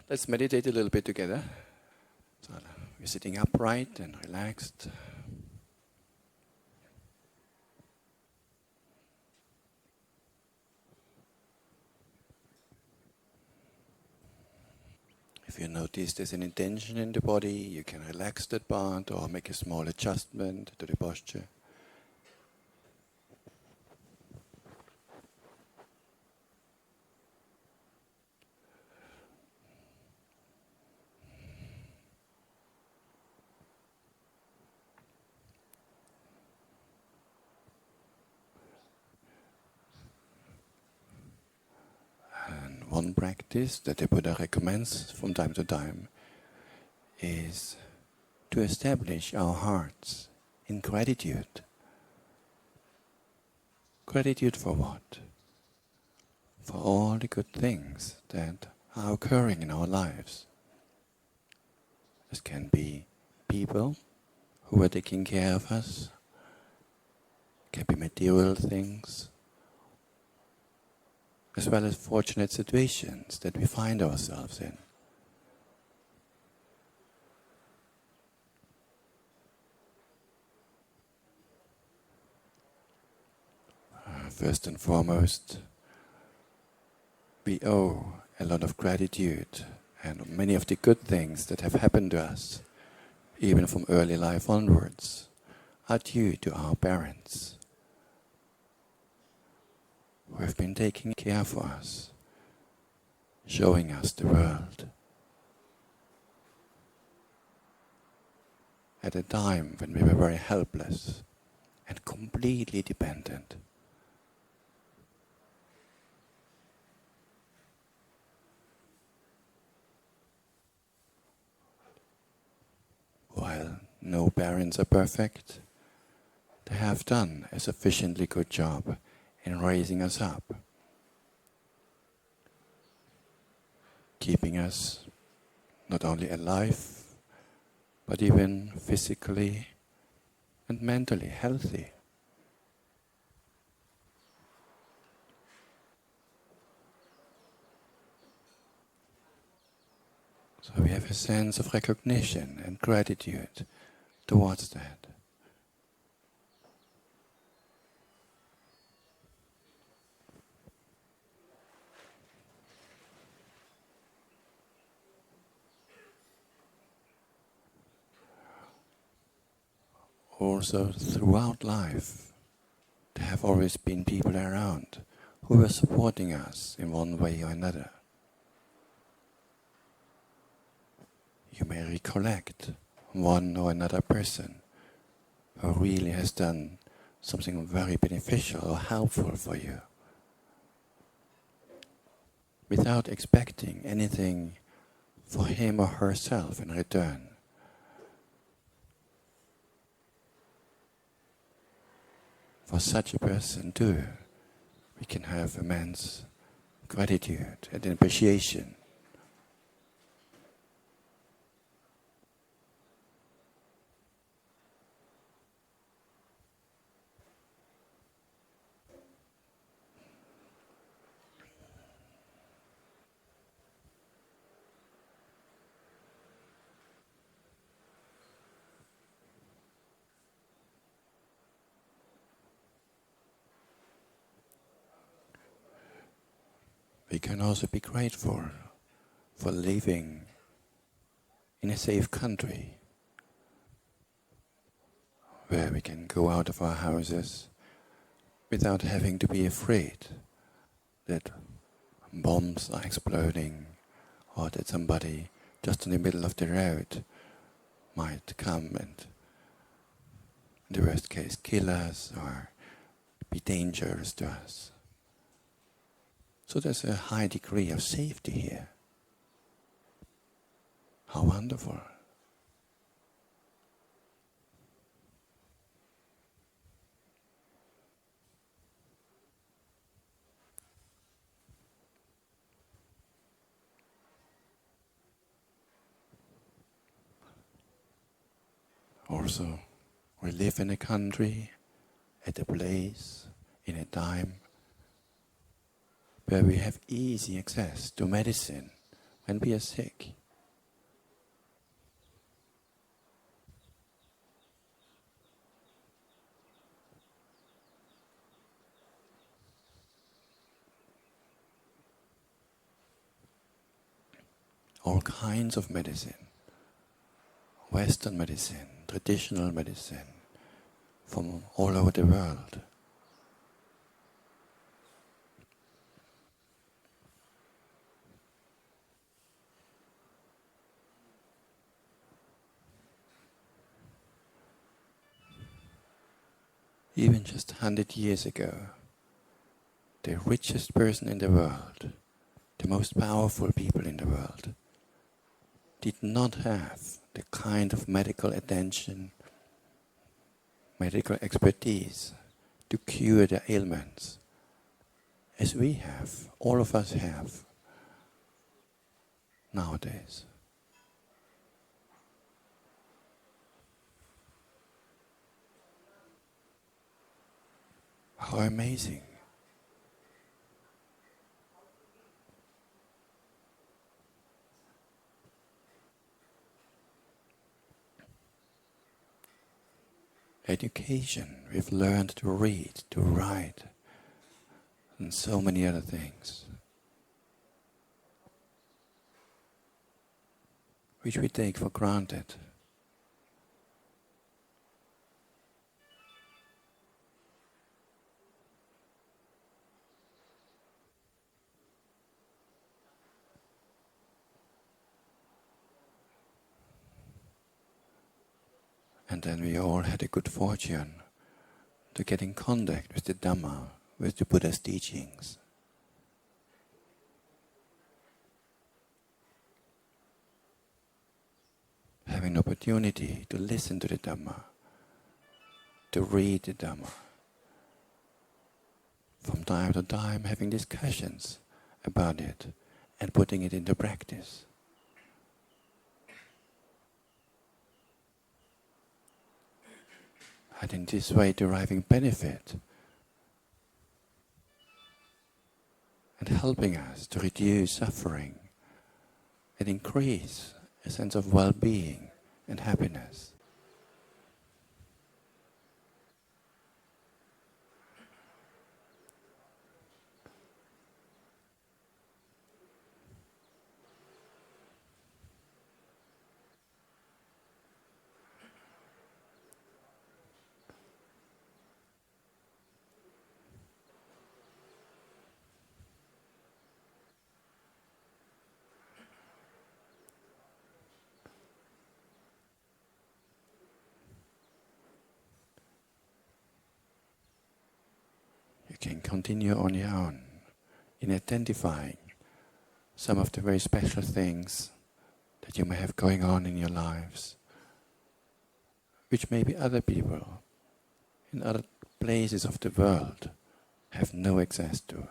Let's meditate a little bit together. So we're sitting upright and relaxed. If you notice there's an intention in the body, you can relax that part or make a small adjustment to the posture. One practice that the Buddha recommends from time to time is to establish our hearts in gratitude. Gratitude for what? For all the good things that are occurring in our lives. This can be people who are taking care of us, it can be material things, as well as fortunate situations that we find ourselves in. First and foremost, we owe a lot of gratitude, and many of the good things that have happened to us, even from early life onwards, are due to our parents, who have been taking care for us, showing us the world at a time when we were very helpless and completely dependent. While no parents are perfect, they have done a sufficiently good job in raising us up, keeping us not only alive, but even physically and mentally healthy. So we have a sense of recognition and gratitude towards that. Also, throughout life, there have always been people around who were supporting us in one way or another. You may recollect one or another person who really has done something very beneficial or helpful for you, without expecting anything for him or herself in return. For such a person too, we can have immense gratitude and appreciation. We can also be grateful for living in a safe country where we can go out of our houses without having to be afraid that bombs are exploding or that somebody just in the middle of the road might come and, in the worst case, kill us or be dangerous to us. So there's a high degree of safety here. How wonderful. Also, we live in a country, at a place, in a time where we have easy access to medicine when we are sick. All kinds of medicine, Western medicine, traditional medicine, from all over the world. Even just 100 years ago, the richest person in the world, the most powerful people in the world, did not have the kind of medical attention, medical expertise to cure their ailments as we have, all of us have nowadays. How amazing. Education, we've learned to read, to write, and so many other things, which we take for granted. And then we all had a good fortune to get in contact with the Dhamma, with the Buddha's teachings. Having an opportunity to listen to the Dhamma, to read the Dhamma. From time to time having discussions about it and putting it into practice. And in this way deriving benefit and helping us to reduce suffering and increase a sense of well-being and happiness. You can continue on your own in identifying some of the very special things that you may have going on in your lives, which maybe other people in other places of the world have no access to.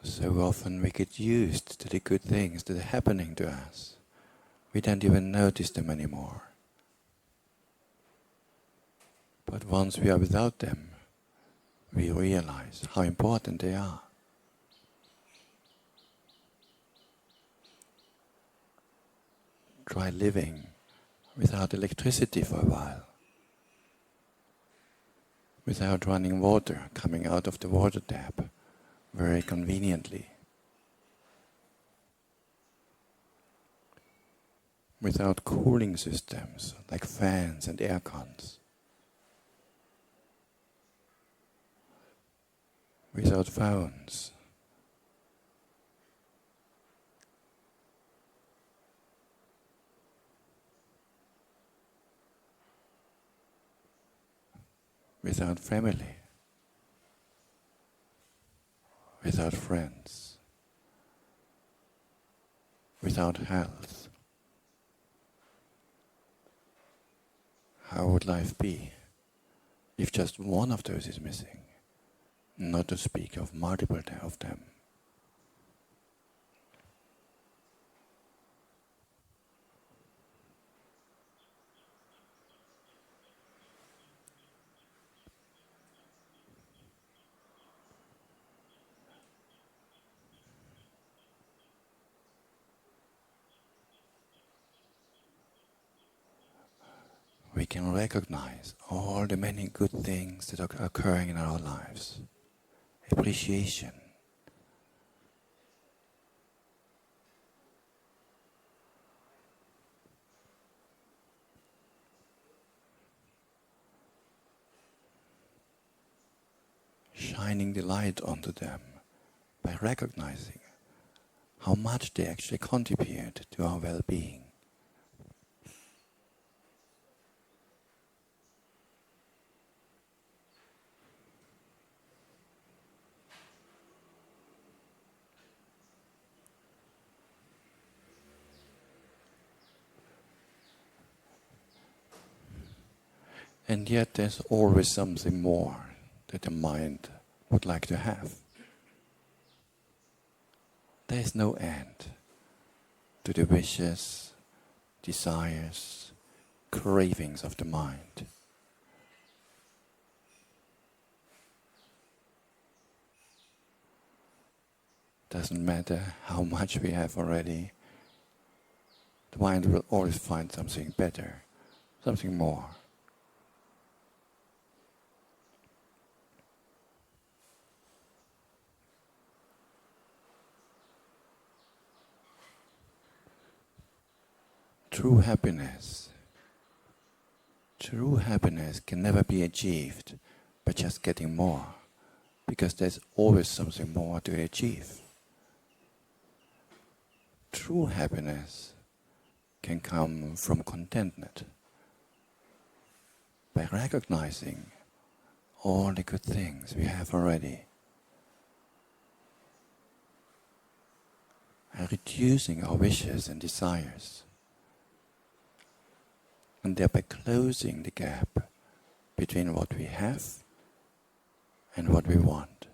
So often we get used to the good things that are happening to us. We don't even notice them anymore. But once we are without them, we realize how important they are. Try living without electricity for a while. without running water coming out of the water tap very conveniently, without cooling systems like fans and air cons, without phones, without family, without friends, without health. How would life be if just one of those is missing, not to speak of multiple of them? We can recognize all the many good things that are occurring in our lives. Appreciation. Shining the light onto them by recognizing how much they actually contribute to our well-being. And yet there's always something more that the mind would like to have. There is no end to the wishes, desires, cravings of the mind. Doesn't matter how much we have already, the mind will always find something better, something more. True happiness can never be achieved by just getting more, because there's always something more to achieve. True happiness can come from contentment, by recognizing all the good things we have already, and reducing our wishes and desires, and thereby closing the gap between what we have and what we want.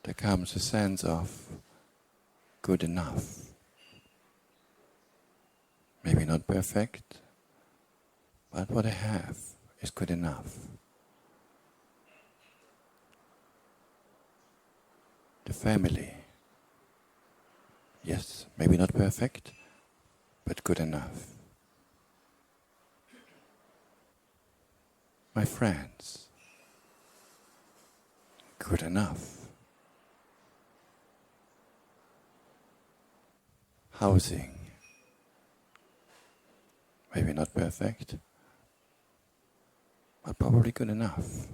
There comes a sense of good enough. Maybe not perfect, but what I have is good enough. The family, yes, maybe not perfect, but good enough. My friends, good enough. Housing, maybe not perfect, but probably good enough.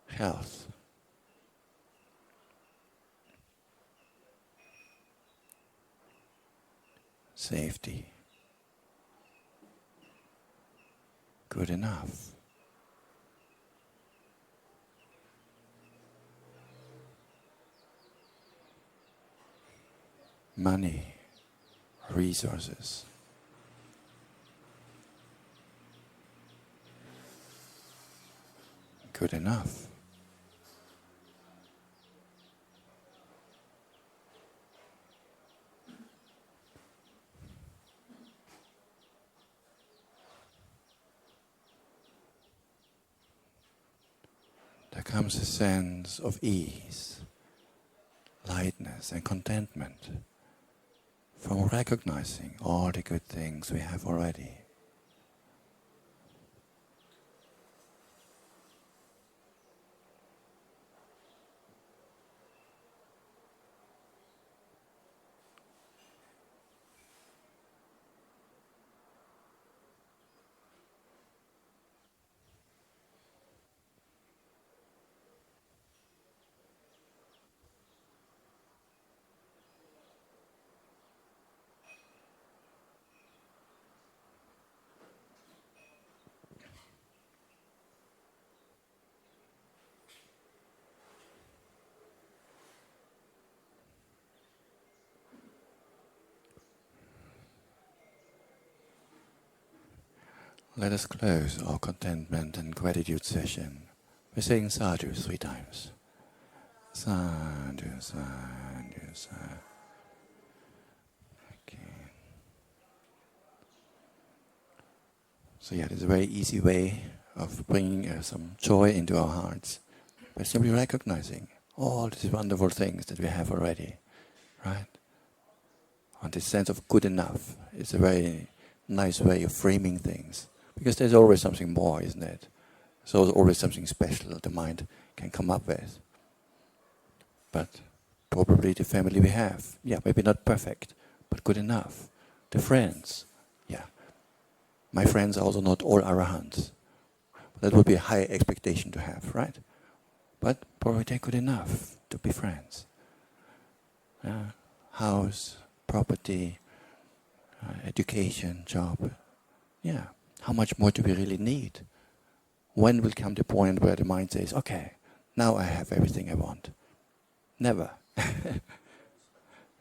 Health, safety, good enough. Money, resources, good enough. comes a sense of ease, lightness and contentment from recognizing all the good things we have already. Let us close our contentment and gratitude session by saying sadhu 3 times. Sadhu, sadhu, sadhu. Okay. So there's a very easy way of bringing some joy into our hearts by simply recognizing all these wonderful things that we have already, right? And this sense of good enough is a very nice way of framing things. Because there's always something more, isn't it? So there's always something special that the mind can come up with. But probably the family we have, maybe not perfect, but good enough. The friends, my friends are also not all arahants. That would be a high expectation to have, right? But probably they're good enough to be friends. House, property, education, job, How much more do we really need? When will come the point where the mind says, okay, now I have everything I want? Never.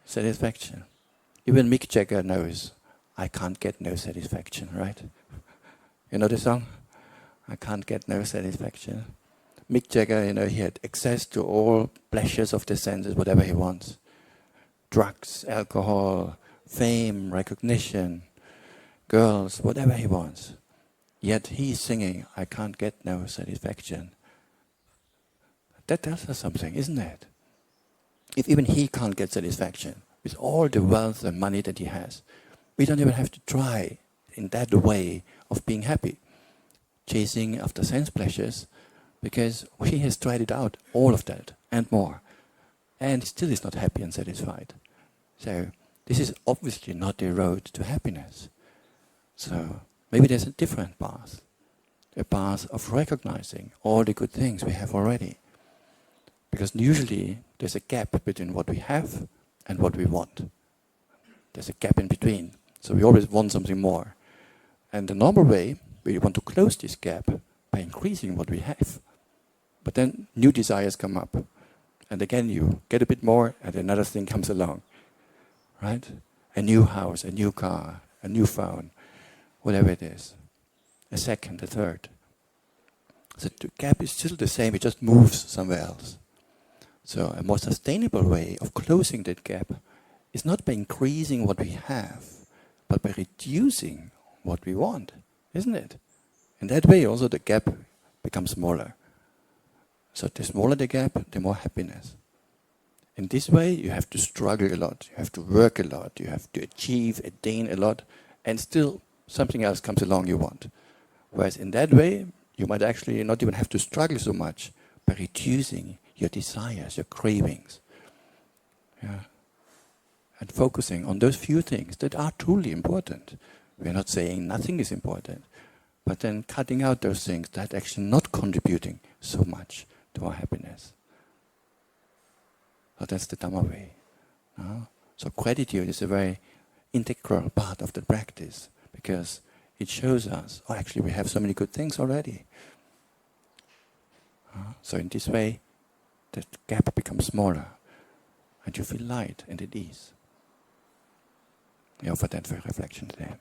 Satisfaction. Even Mick Jagger knows, I can't get no satisfaction, right? You know the song? I can't get no satisfaction. Mick Jagger, he had access to all pleasures of the senses, whatever he wants. Drugs, alcohol, fame, recognition, girls, whatever he wants. Yet he's singing, I can't get no satisfaction. That tells us something, isn't it? If even he can't get satisfaction, with all the wealth and money that he has, we don't even have to try in that way of being happy, chasing after sense pleasures, because he has tried it out, all of that, and more. And still is not happy and satisfied. So, this is obviously not the road to happiness. So maybe there's a different path, a path of recognizing all the good things we have already. Because usually there's a gap between what we have and what we want. There's a gap in between, so we always want something more. And the normal way, we want to close this gap by increasing what we have. But then new desires come up, and again you get a bit more, and another thing comes along, right? A new house, a new car, a new phone, whatever it is, a second, a third. So the gap is still the same, it just moves somewhere else. So a more sustainable way of closing that gap is not by increasing what we have, but by reducing what we want, isn't it? In that way also the gap becomes smaller. So the smaller the gap, the more happiness. In this way you have to struggle a lot, you have to work a lot, you have to achieve, attain a lot, and still something else comes along you want. Whereas in that way, you might actually not even have to struggle so much by reducing your desires, your cravings. And focusing on those few things that are truly important. We're not saying nothing is important, but then cutting out those things that are actually not contributing so much to our happiness. So that's the Dhamma way. So gratitude is a very integral part of the practice, because it shows us, actually we have so many good things already. So in this way, the gap becomes smaller, and you feel light and at ease. I offer that for reflection today.